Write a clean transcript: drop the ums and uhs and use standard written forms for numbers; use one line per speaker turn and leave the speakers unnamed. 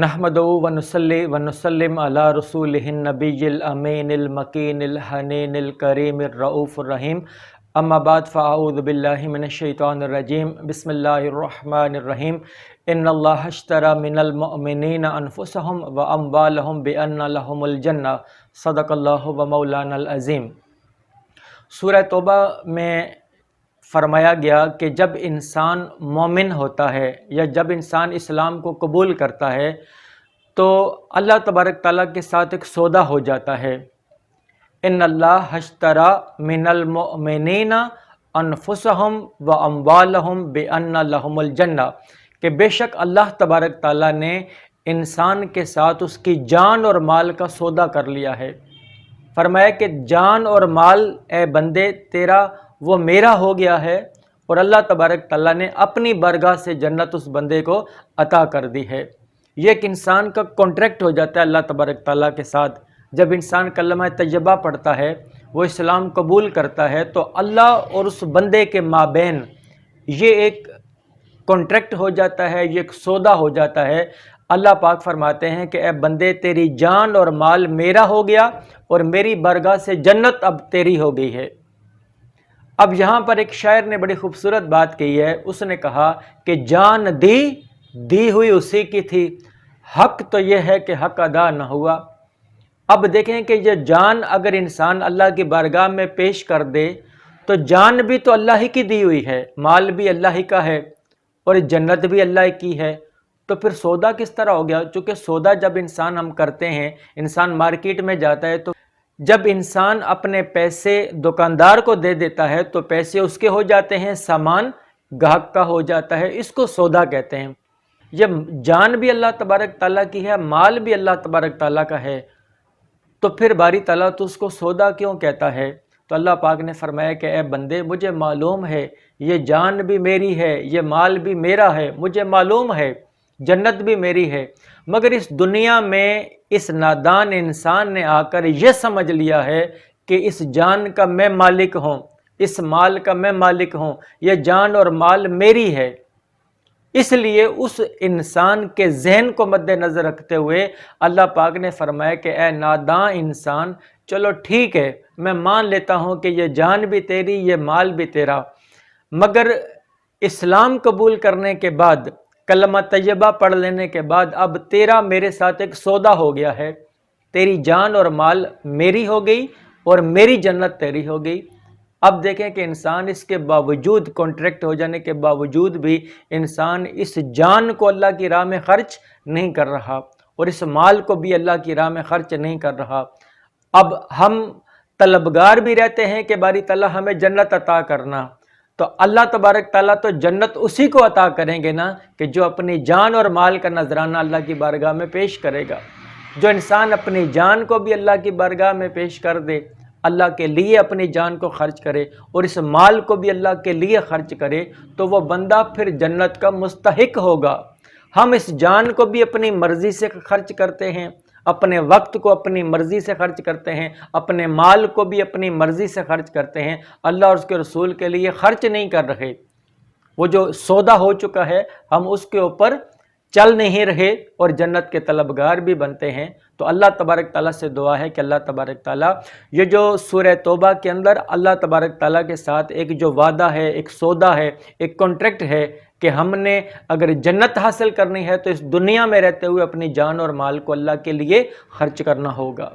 نحمدہ ونصلی ونسلم علی رسولہ النبی الامین المکین الحنین الکریم الرؤوف الرحیم اما بعد فاعوذ باللہ من الشیطان الرجیم بسم اللہ الرحمن الرحیم ان اللہ اشتری من المؤمنین انفسہم واموالہم بان لہم الجنہ صدق اللہ و مولانا العظیم۔ سورہ توبہ میں فرمایا گیا کہ جب انسان مومن ہوتا ہے یا جب انسان اسلام کو قبول کرتا ہے تو اللہ تبارک تعالیٰ کے ساتھ ایک سودا ہو جاتا ہے۔ ان اللہ اشتری من المؤمنین انفسہم و اموالہم بان لہم الجنہ، کہ بے شک اللہ تبارک تعالیٰ نے انسان کے ساتھ اس کی جان اور مال کا سودا کر لیا ہے۔ فرمایا کہ جان اور مال اے بندے تیرا وہ میرا ہو گیا ہے، اور اللہ تبارک تعالیٰ نے اپنی بارگاہ سے جنت اس بندے کو عطا کر دی ہے۔ یہ ایک انسان کا کانٹریکٹ ہو جاتا ہے اللہ تبارک تعالیٰ کے ساتھ۔ جب انسان کلمہ طیبہ پڑھتا ہے، وہ اسلام قبول کرتا ہے، تو اللہ اور اس بندے کے مابین یہ ایک کانٹریکٹ ہو جاتا ہے، یہ ایک سودا ہو جاتا ہے۔ اللہ پاک فرماتے ہیں کہ اے بندے تیری جان اور مال میرا ہو گیا، اور میری بارگاہ سے جنت اب تیری ہو گئی ہے۔ اب یہاں پر ایک شاعر نے بڑی خوبصورت بات کہی ہے۔ اس نے کہا کہ جان دی ہوئی اسی کی تھی، حق تو یہ ہے کہ حق ادا نہ ہوا۔ اب دیکھیں کہ یہ جان اگر انسان اللہ کی بارگاہ میں پیش کر دے تو جان بھی تو اللہ ہی کی دی ہوئی ہے، مال بھی اللہ ہی کا ہے، اور جنت بھی اللہ کی ہے، تو پھر سودا کس طرح ہو گیا؟ چونکہ سودا جب انسان ہم کرتے ہیں، انسان مارکیٹ میں جاتا ہے، تو جب انسان اپنے پیسے دکاندار کو دے دیتا ہے تو پیسے اس کے ہو جاتے ہیں، سامان گاہک کا ہو جاتا ہے، اس کو سودا کہتے ہیں۔ یہ جان بھی اللہ تبارک تعالیٰ کی ہے، مال بھی اللہ تبارک تعالیٰ کا ہے، تو پھر باری تعالیٰ تو اس کو سودا کیوں کہتا ہے؟ تو اللہ پاک نے فرمایا کہ اے بندے مجھے معلوم ہے یہ جان بھی میری ہے، یہ مال بھی میرا ہے، مجھے معلوم ہے جنت بھی میری ہے، مگر اس دنیا میں اس نادان انسان نے آ کر یہ سمجھ لیا ہے کہ اس جان کا میں مالک ہوں، اس مال کا میں مالک ہوں، یہ جان اور مال میری ہے۔ اس لیے اس انسان کے ذہن کو مد نظر رکھتے ہوئے اللہ پاک نے فرمایا کہ اے نادان انسان، چلو ٹھیک ہے میں مان لیتا ہوں کہ یہ جان بھی تیری، یہ مال بھی تیرا، مگر اسلام قبول کرنے کے بعد، کلمہ طیبہ پڑھ لینے کے بعد اب تیرا میرے ساتھ ایک سودا ہو گیا ہے، تیری جان اور مال میری ہو گئی اور میری جنت تیری ہو گئی۔ اب دیکھیں کہ انسان اس کے باوجود، کانٹریکٹ ہو جانے کے باوجود بھی انسان اس جان کو اللہ کی راہ میں خرچ نہیں کر رہا، اور اس مال کو بھی اللہ کی راہ میں خرچ نہیں کر رہا۔ اب ہم طلبگار بھی رہتے ہیں کہ باری تعالیٰ ہمیں جنت عطا کرنا، تو اللہ تبارک تعالیٰ تو جنت اسی کو عطا کریں گے نا کہ جو اپنی جان اور مال کا نذرانہ اللہ کی بارگاہ میں پیش کرے گا۔ جو انسان اپنی جان کو بھی اللہ کی بارگاہ میں پیش کر دے، اللہ کے لیے اپنی جان کو خرچ کرے اور اس مال کو بھی اللہ کے لیے خرچ کرے، تو وہ بندہ پھر جنت کا مستحق ہوگا۔ ہم اس جان کو بھی اپنی مرضی سے خرچ کرتے ہیں، اپنے وقت کو اپنی مرضی سے خرچ کرتے ہیں، اپنے مال کو بھی اپنی مرضی سے خرچ کرتے ہیں، اللہ اور اس کے رسول کے لیے خرچ نہیں کر رہے۔ وہ جو سودا ہو چکا ہے ہم اس کے اوپر چل نہیں رہے اور جنت کے طلبگار بھی بنتے ہیں۔ تو اللہ تبارک تعالیٰ سے دعا ہے کہ اللہ تبارک تعالیٰ یہ جو سورہ توبہ کے اندر اللہ تبارک تعالیٰ کے ساتھ ایک جو وعدہ ہے، ایک سودا ہے، ایک کانٹریکٹ ہے کہ ہم نے اگر جنت حاصل کرنی ہے تو اس دنیا میں رہتے ہوئے اپنی جان اور مال کو اللہ کے لیے خرچ کرنا ہوگا۔